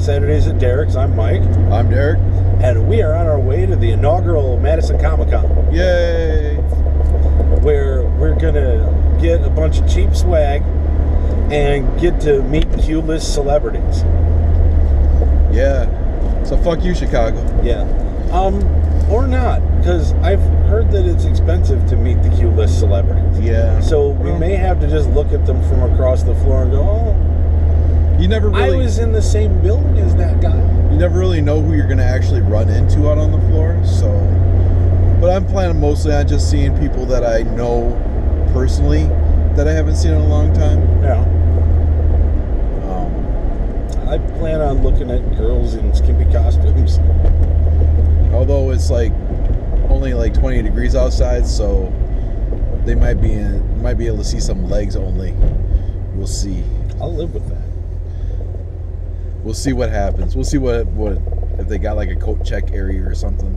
Saturdays at Derek's. I'm Mike. I'm Derek. And we are on our way to the inaugural MADISON COMICON. Yay! Where we're going to get a bunch of cheap swag and get to meet Q-list celebrities. Yeah. So fuck you, Chicago. Yeah. Or not, because I've heard that it's expensive to meet the Q-list celebrities. Yeah. So we may have to just look at them from across the floor and go, oh, you never really, I was in the same building as that guy. You never really know who you're going to actually run into out on the floor. So, but I'm planning mostly on just seeing people that I know personally that I haven't seen in a long time. Yeah. I plan on looking at girls in skimpy costumes. Although it's like only like 20 degrees outside, so they might be able to see some legs only. We'll see. I'll live with that. We'll see what happens. We'll see what if they got like a coat check area or something.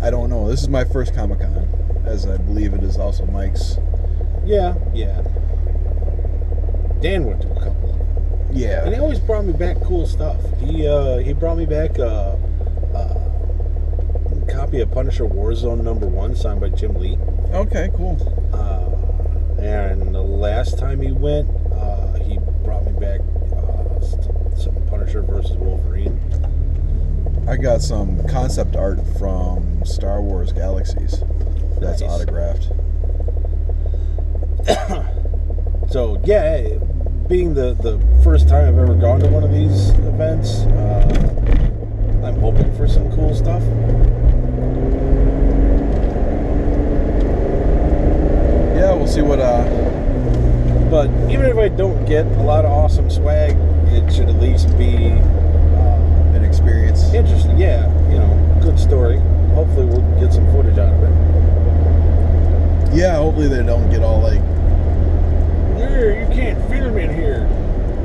I don't know. This is my first Comic-Con, as I believe it is also Mike's. Yeah. Dan went to a couple of them. Yeah. And he always brought me back cool stuff. He brought me back a copy of Punisher Warzone #1 signed by Jim Lee. Okay, cool. And the last time he went, he brought me back some Punisher versus Wolverine. I got some concept art from Star Wars Galaxies. That's Nice. autographed. So yeah, being the first time I've ever gone to one of these events, I'm hoping for some cool stuff. Yeah, we'll see what. But even if I don't get a lot of awesome swag, it should at least be An experience. interesting. Yeah, good story. Hopefully we'll get some footage out of it. Yeah, hopefully they don't get all like. You can't film in here.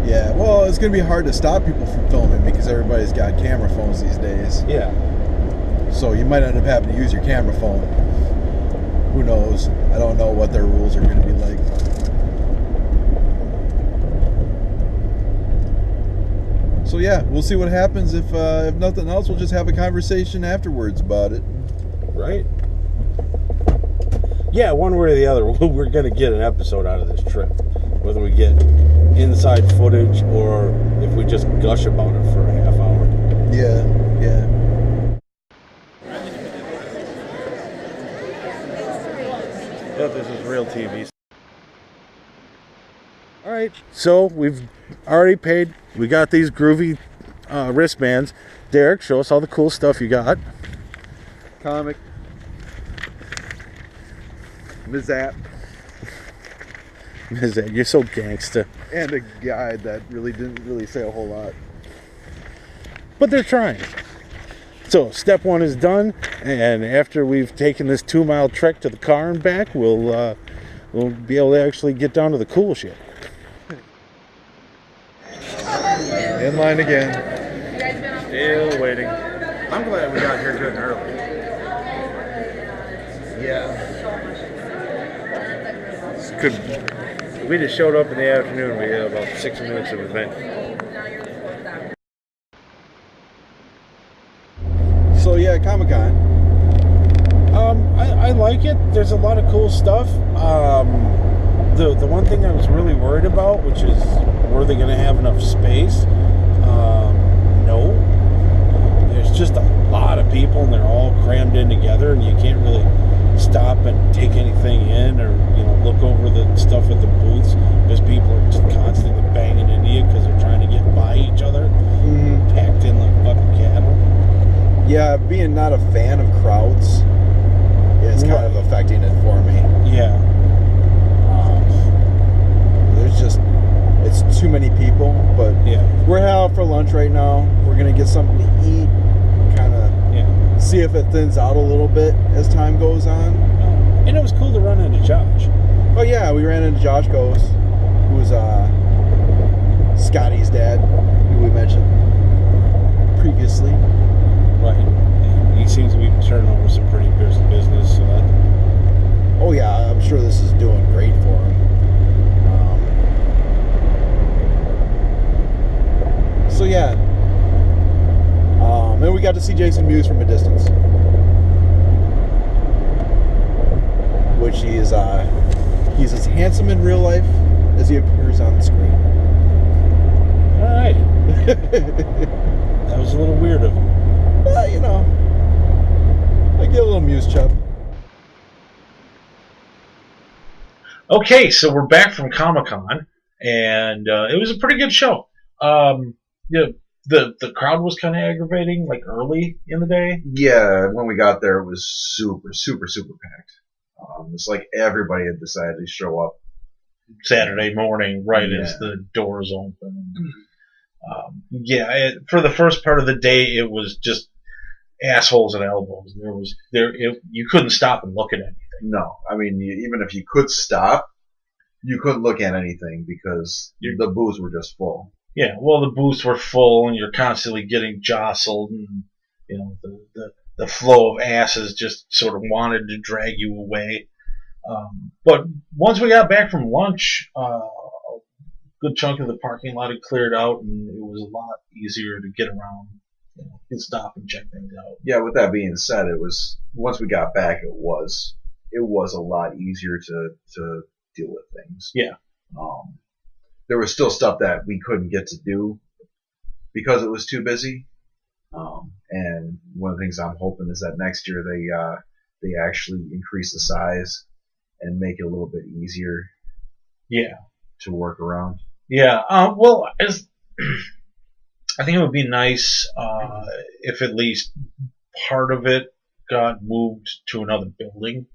Yeah, well, it's gonna be hard to stop people from filming because everybody's got camera phones these days. Yeah. So you might end up having to use your camera phone. Who knows? I don't know what their rules are going to be like. So yeah, we'll see what happens. If nothing else, we'll just have a conversation afterwards about it. Right? Yeah, one way or the other, we're going to get an episode out of this trip. Whether we get inside footage or if we just gush about it for a half hour. Yeah. But this is real TV. All right, so we've already paid. We got these groovy wristbands. Derek, show us all the cool stuff you got. Comic. Mizap. You're so gangsta. And a guide that didn't really say a whole lot. But they're trying. So step one is done, and after we've taken this 2-mile trek to the car and back, we'll be able to actually get down to the cool shit. In line again. Still waiting. I'm glad we got here good and early. Yeah. If we just showed up in the afternoon, we had about 6 minutes of event. So yeah, Comic-Con. I like it. There's a lot of cool stuff. The one thing I was really worried about, which is, were they going to have enough space? No. There's just a lot of people, and they're all crammed in together, and you can't really stop and take anything in, or look over the stuff at the booths, because people are just constantly banging into you because they're trying to get by each other, packed in like fucking cattle. Yeah, being not a fan of crowds is kind of affecting it for me. Yeah. It's too many people, but yeah, we're out for lunch right now. We're going to get something to eat, kind of see if it thins out a little bit as time goes on. And it was cool to run into Josh. Oh yeah, we ran into Josh Goes, who's Scotty's dad, who we mentioned previously. Right. And he seems to be turning over some pretty business. So that... Oh yeah, I'm sure this is doing great for him. see Jason Mewes from a distance, which he's as handsome in real life as he appears on the screen. All right. That was a little weird of you. You know, I get a little Mewes chub. Okay, so we're back from Comic-Con, and it was a pretty good show. The crowd was kind of aggravating, like early in the day. Yeah, when we got there, it was super, super, super packed. It's like everybody had decided to show up Saturday morning, right as the doors open. For the first part of the day, it was just assholes and elbows. You couldn't stop and look at anything. No, I mean, even if you could stop, you couldn't look at anything because the booths were just full. Yeah, well, the booths were full, and you're constantly getting jostled, and you know the flow of asses just sort of wanted to drag you away. But once we got back from lunch, a good chunk of the parking lot had cleared out, and it was a lot easier to get around. You stop and check things out. Yeah, with that being said, it was once we got back, it was a lot easier to deal with things. Yeah. There was still stuff that we couldn't get to do because it was too busy. And one of the things I'm hoping is that next year they actually increase the size and make it a little bit easier. Yeah. To work around. Yeah. Well, I think it would be nice if at least part of it got moved to another building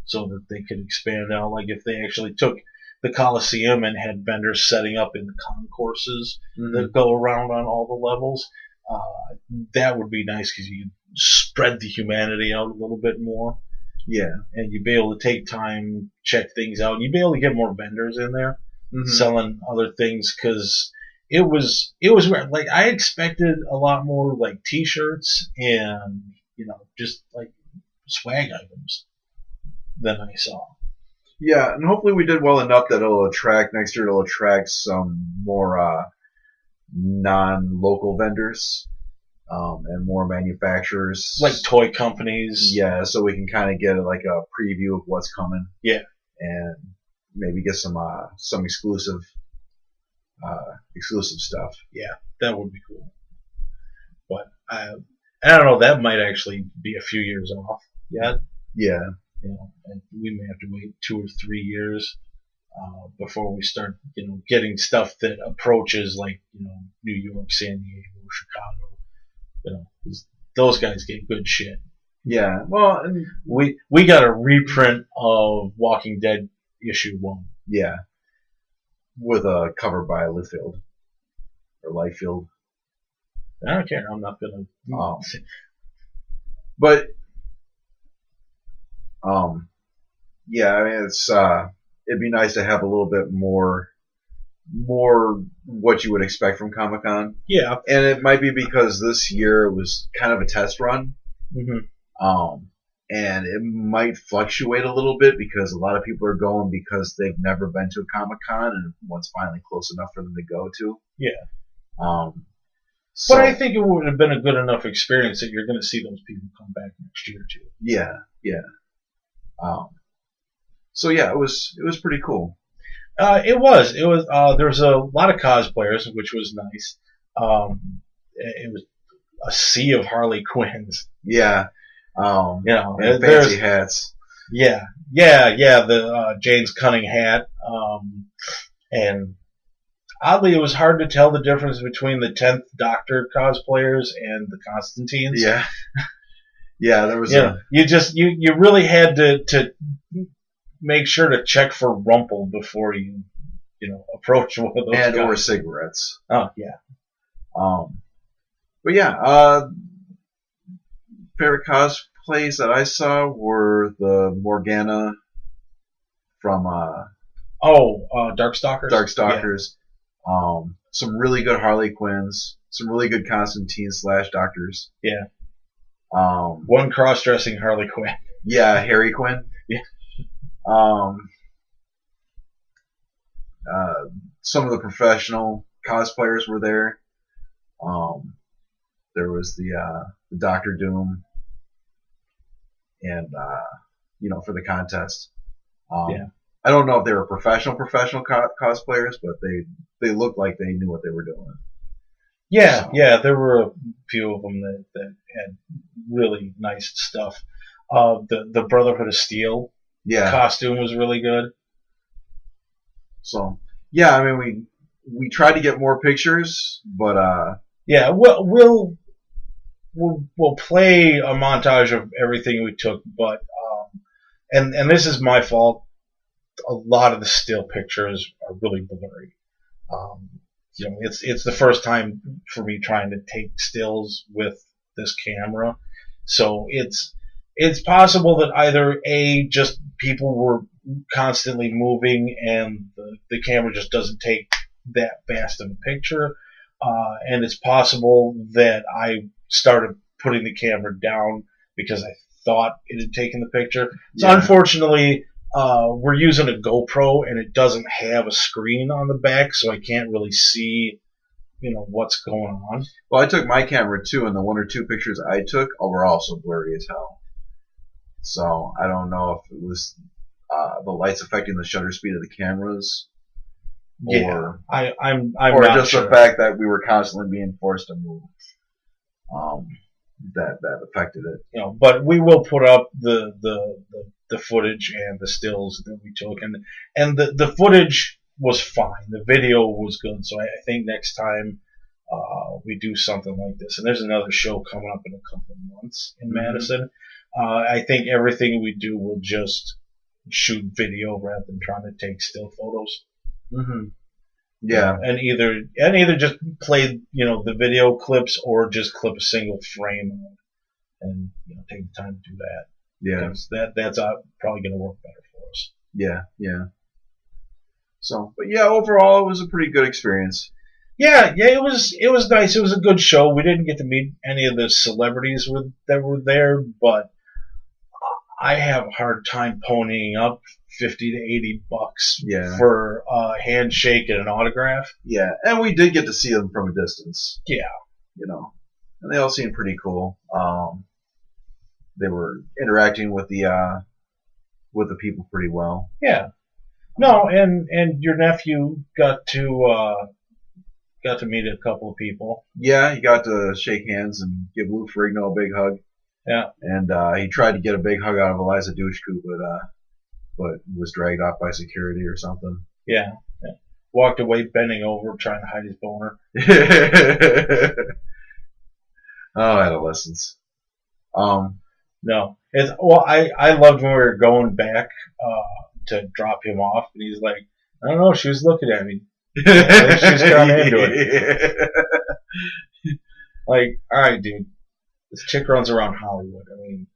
so that they could expand out. Like if they actually took the Coliseum and had vendors setting up in the concourses that go around on all the levels, that would be nice because you spread the humanity out a little bit more. Yeah. And you'd be able to take time, check things out. You'd be able to get more vendors in there selling other things because it was weird. Like I expected a lot more like T-shirts and just like swag items than I saw. Yeah, and hopefully we did well enough that next year it'll attract some more non-local vendors and more manufacturers. Like toy companies. Yeah, so we can kind of get like a preview of what's coming. Yeah. And maybe get some exclusive stuff. Yeah, that would be cool. But I don't know, that might actually be a few years off yet. Yeah. And we may have to wait 2 or 3 years before we start, getting stuff that approaches like, New York, San Diego, Chicago. 'Cause those guys get good shit. Yeah. Well, and we got a reprint of Walking Dead issue 1. Yeah. With a cover by Liefeld or Liefeld. I don't care. I'm not gonna. But yeah, I mean it's it'd be nice to have a little bit more what you would expect from Comic-Con. Yeah. And it might be because this year it was kind of a test run. And it might fluctuate a little bit because a lot of people are going because they've never been to a Comic-Con and one's finally close enough for them to go to. Yeah. So, but I think it would have been a good enough experience that you're going to see those people come back next year too. Yeah. So yeah, it was pretty cool. It was. There was a lot of cosplayers, which was nice. It was a sea of Harley Quinns. Yeah. And fancy hats. Yeah. The Jane's Cunning hat. And oddly, it was hard to tell the difference between the 10th Doctor cosplayers and the Constantines. Yeah. Yeah, there was. You really had to make sure to check for Rumple before you approach one of those guys. Or cigarettes. Oh yeah. But yeah, favorite cosplays that I saw were the Morgana from Darkstalkers. Darkstalkers. Yeah. Some really good Harley Quinns. Some really good Constantine / Doctors. Yeah. One cross-dressing Harley Quinn. Yeah, Harry Quinn. Yeah. Some of the professional cosplayers were there. There was the Doctor Doom, and for the contest. Yeah. I don't know if they were professional cosplayers, but they looked like they knew what they were doing. Yeah, So. yeah, there were a few of them that had really nice stuff. The Brotherhood of Steel costume was really good. So yeah, I mean we tried to get more pictures, but yeah, we'll play a montage of everything we took, but and this is my fault. A lot of the still pictures are really blurry. It's the first time for me trying to take stills with this camera, so it's possible that either just people were constantly moving and the camera just doesn't take that fast of a picture, and it's possible that I started putting the camera down because I thought it had taken the picture. So unfortunately, we're using a GoPro and it doesn't have a screen on the back, so I can't really see, what's going on. Well, I took my camera too, and the one or two pictures I took were also blurry as hell. So I don't know if it was the lights affecting the shutter speed of the cameras, or I'm or not just sure. the fact that we were constantly being forced to move. That affected it. But we will put up the footage and the stills that we took, and the footage was fine. The video was good, so I think next time we do something like this, and there's another show coming up in a couple of months in Madison. I think everything we do will just shoot video rather than trying to take still photos. Yeah, and either just play the video clips or just clip a single frame and take the time to do that. Yeah, because that's probably going to work better for us. Yeah. So, but yeah, overall it was a pretty good experience. Yeah, it was nice. It was a good show. We didn't get to meet any of the celebrities that were there, but I have a hard time ponying up $50 to $80 for a handshake and an autograph. Yeah, and we did get to see them from a distance. Yeah, and they all seemed pretty cool. They were interacting with the people pretty well. Yeah, no, and your nephew got to meet a couple of people. Yeah, he got to shake hands and give Lou Ferrigno a big hug. Yeah, and he tried to get a big hug out of Eliza Dushku, but was dragged off by security or something. Yeah. Walked away, bending over, trying to hide his boner. Oh, adolescence. No, I loved when we were going back to drop him off, and he's like, I don't know, she was looking at me. I think she's kind of into it. Like, all right, dude. This chick runs around Hollywood. I mean,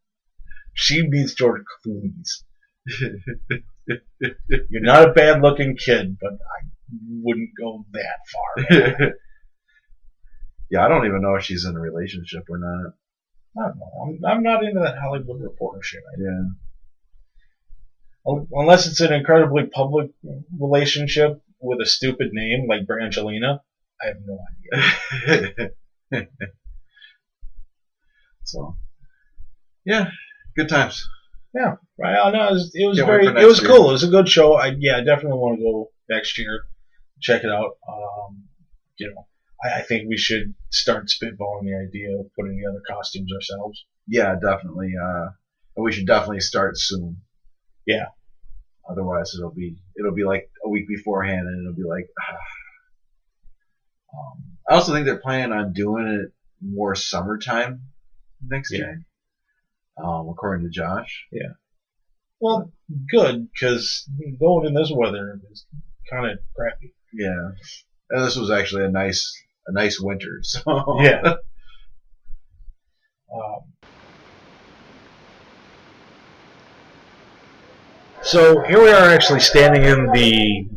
she beats George Clooney's. You're not a bad-looking kid, but I wouldn't go that far. Yeah, I don't even know if she's in a relationship or not. I don't know. I'm not into that Hollywood Reporter shit. Yeah. Unless it's an incredibly public relationship with a stupid name like Brangelina, I have no idea. So, yeah, good times. Yeah, right. No, it was cool. It was a good show. I definitely want to go next year, check it out. I think we should start spitballing the idea of putting together costumes ourselves. Yeah, definitely. We should definitely start soon. Yeah. Otherwise, it'll be like a week beforehand, and it'll be like. I also think they're planning on doing it more summertime next year. According to Josh. Yeah. Well, good, because going in this weather is kind of crappy. Yeah. And this was actually a nice winter. So yeah. So here we are, actually standing in the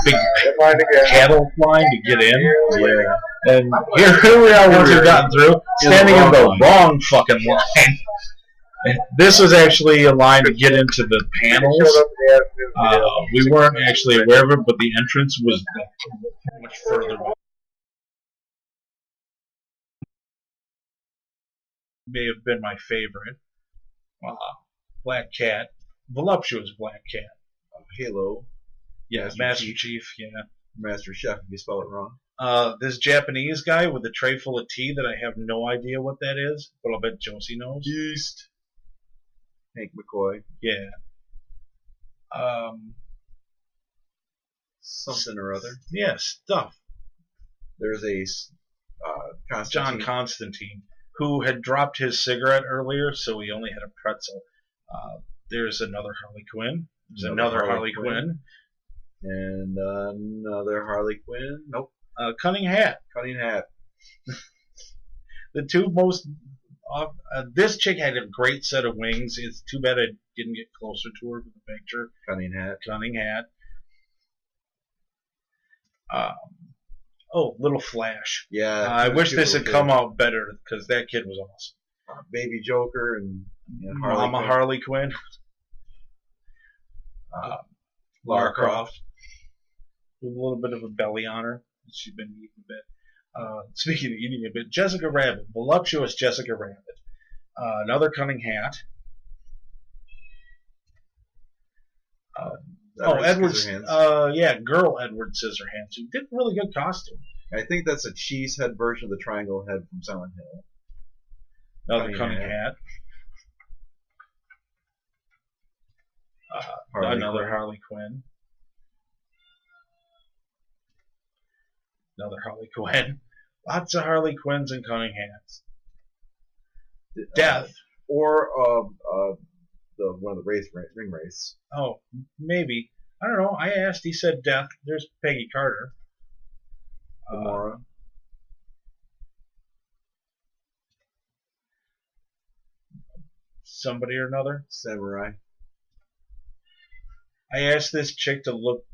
big cattle line to get in. Yeah. And here we are once we've gotten through, standing in the wrong fucking line. And this was actually a line to get into the panels. We weren't actually aware of it, but the entrance was much further may have been my favorite. Black Cat, voluptuous Black Cat. Halo. Yeah, Master Chief. Yeah, Master Chef if you spell it wrong. This Japanese guy with a tray full of tea that I have no idea what that is, but I'll bet Josie knows. Yeast. Hank McCoy. Yeah. Something or other. Yeah, stuff. There's a John Constantine, who had dropped his cigarette earlier, so he only had a pretzel. There's another Harley Quinn. There's another Harley Quinn. And another Harley Quinn. Nope. Cunning Hat. Cunning Hat. The two most... this chick had a great set of wings. It's too bad I didn't get closer to her with the picture. Cunning Hat. Cunning Hat. Little Flash. Yeah. I wish this had come out better because that kid was awesome. Baby Joker and Mama Harley Quinn. Lara Croft. With a little bit of a belly on her. She's been eating a bit. Speaking of eating a bit, Jessica Rabbit. Voluptuous Jessica Rabbit. Another Cunning Hat. Edward. Girl Edward Scissorhands. Who did a really good costume. I think that's a cheese head version of the triangle head from Silent Hill. Another Cunning Hat. Another Harley Quinn. Another Harley Quinn. Lots of Harley Quinns and Cunning Hats. Death. Or one of the ring race. Oh, maybe. I don't know. I asked. He said Death. There's Peggy Carter. Gamora. Somebody or another. Samurai. I asked this chick to look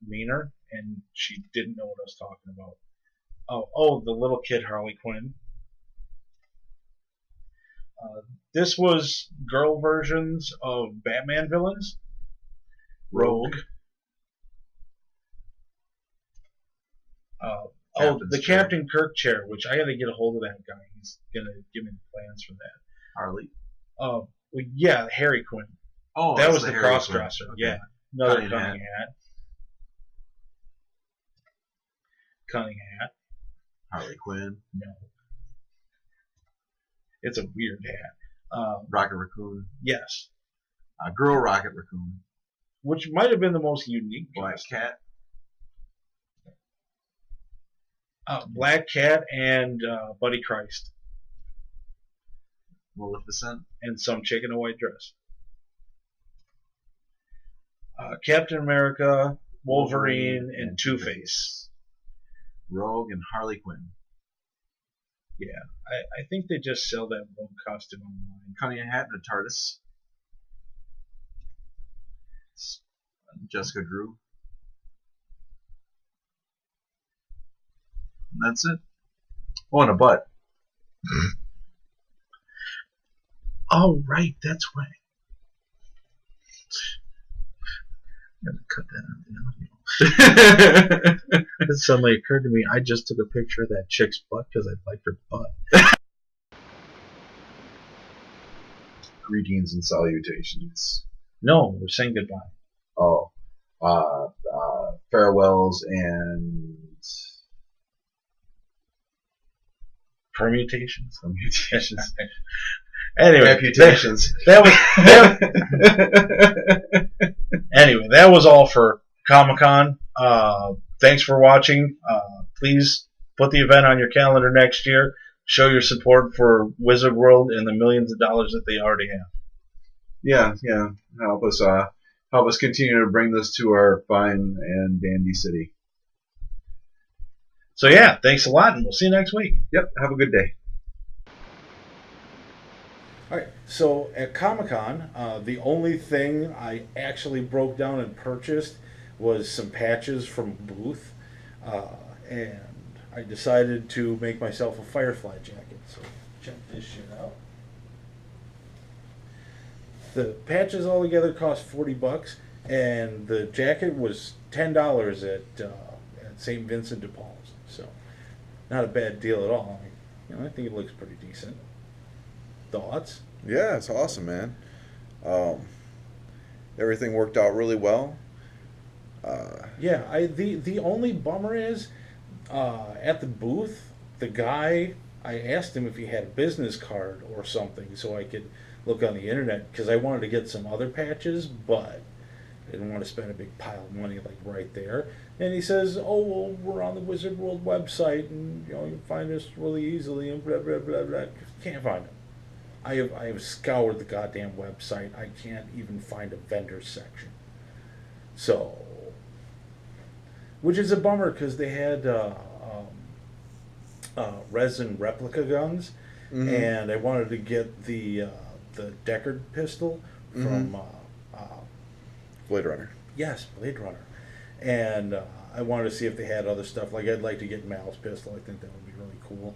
meaner, and she didn't know what I was talking about. Oh, the little kid Harley Quinn. This was girl versions of Batman villains. Rogue. The Captain Kirk chair, which I got to get a hold of that guy. He's going to give me the plans for that. Harley. Harry Quinn. Oh, that was the cross-dresser. Okay. Yeah. Another Cunning Hat. Cunning Hat. Harley Quinn. No. It's a weird hat. Rocket Raccoon. Yes. Girl Rocket Raccoon. Which might have been the most unique. Black Cat. Black Cat and Buddy Christ. Maleficent. And some chick in a white dress. Captain America, Wolverine, and Two-Face. Rogue and Harley Quinn. Yeah, I think they just sell that Rogue costume online. Cunning Hat and a TARDIS. Jessica Drew. And that's it. Oh, and a butt. Oh, right, that's right. I'm going to cut that out of the audio. It suddenly occurred to me, I just took a picture of that chick's butt because I liked her butt. Greetings and salutations. No, we're saying goodbye. Oh. Farewells and... Permutations. Anyway, reputations. Anyway, that was all for Comic-Con. Thanks for watching. Please put the event on your calendar next year. Show your support for Wizard World and the millions of dollars that they already have. Yeah. Help us continue to bring this to our fine and dandy city. So yeah, thanks a lot, and we'll see you next week. Yep, have a good day. Alright, so at Comic-Con, the only thing I actually broke down and purchased was some patches from Booth, and I decided to make myself a Firefly jacket, so check this shit out. The patches altogether cost $40, and the jacket was $10 at St. Vincent de Paul's, so not a bad deal at all. I think it looks pretty decent. thoughts? Yeah, it's awesome, man. Everything worked out really well. Yeah, the only bummer is at the booth, the guy, I asked him if he had a business card or something so I could look on the internet because I wanted to get some other patches, but I didn't want to spend a big pile of money like right there. And he says, "Oh, well, we're on the Wizard World website, and you can find us really easily." And blah blah blah blah. Can't find him. I have scoured the goddamn website. I can't even find a vendor section. So, which is a bummer because they had resin replica guns, and I wanted to get the Deckard pistol from Blade Runner. yes, Blade Runner, and I wanted to see if they had other stuff. Like I'd like to get Mal's pistol. I think that would be really cool.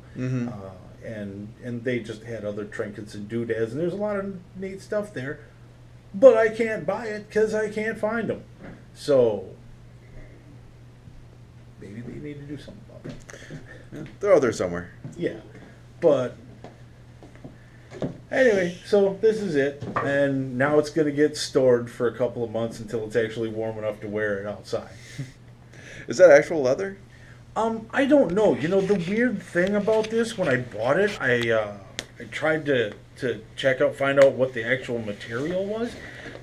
And they just had other trinkets and doodads, and there's a lot of neat stuff there, but I can't buy it because I can't find them. So maybe they need to do something about that. Yeah, they're out there somewhere. Yeah, but anyway, so this is it, and now it's going to get stored for a couple of months until it's actually warm enough to wear it outside. Is that actual leather? I don't know. You know, the weird thing about this, when I bought it, I tried to find out what the actual material was.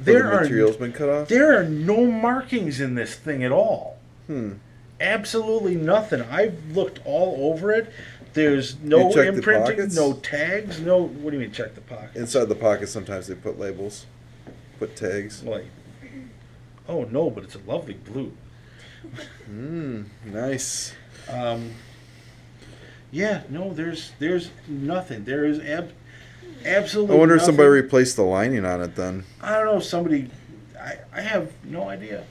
The material's been cut off? There are no markings in this thing at all. Absolutely nothing. I've looked all over it. There's no imprinting, no tags, no... What do you mean, check the pockets? Inside the pockets, sometimes they put labels, put tags. Like, oh no, but it's a lovely blue. Nice. Yeah, no, there's nothing. There is absolutely I wonder if nothing. somebody replaced the lining on it then. I don't know, somebody... I have no idea.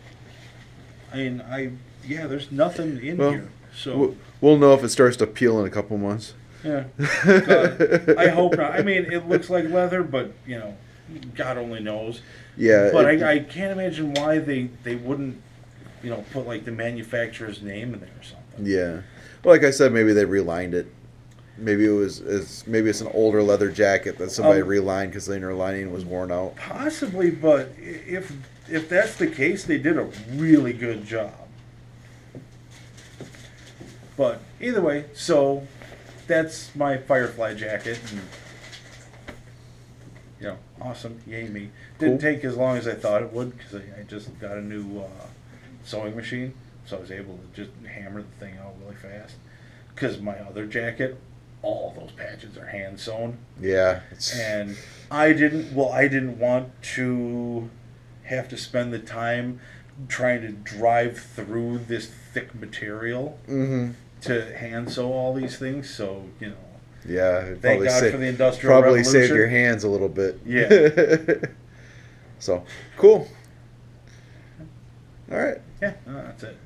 I mean, there's nothing in here. So we'll know if it starts to peel in a couple months. Yeah. I hope not. I mean, it looks like leather, but, you know, God only knows. Yeah. But I can't imagine why they wouldn't, you know, put, like, the manufacturer's name in there or something. Yeah. Well, like I said, maybe they relined it. Maybe it's an older leather jacket that somebody relined because the inner lining was worn out. Possibly, but if that's the case, they did a really good job. But either way, so that's my Firefly jacket. And, you know, awesome. Yay me. Didn't take as long as I thought it would because I just got a new sewing machine. So I was able to just hammer the thing out really fast. Because my other jacket, all those patches are hand sewn. Yeah. And I didn't want to have to spend the time trying to drive through this thick material to hand sew all these things. So, you know. Yeah. Thank God for the Industrial Revolution. Probably saved your hands a little bit. Yeah. So, cool. All right. Yeah, that's it.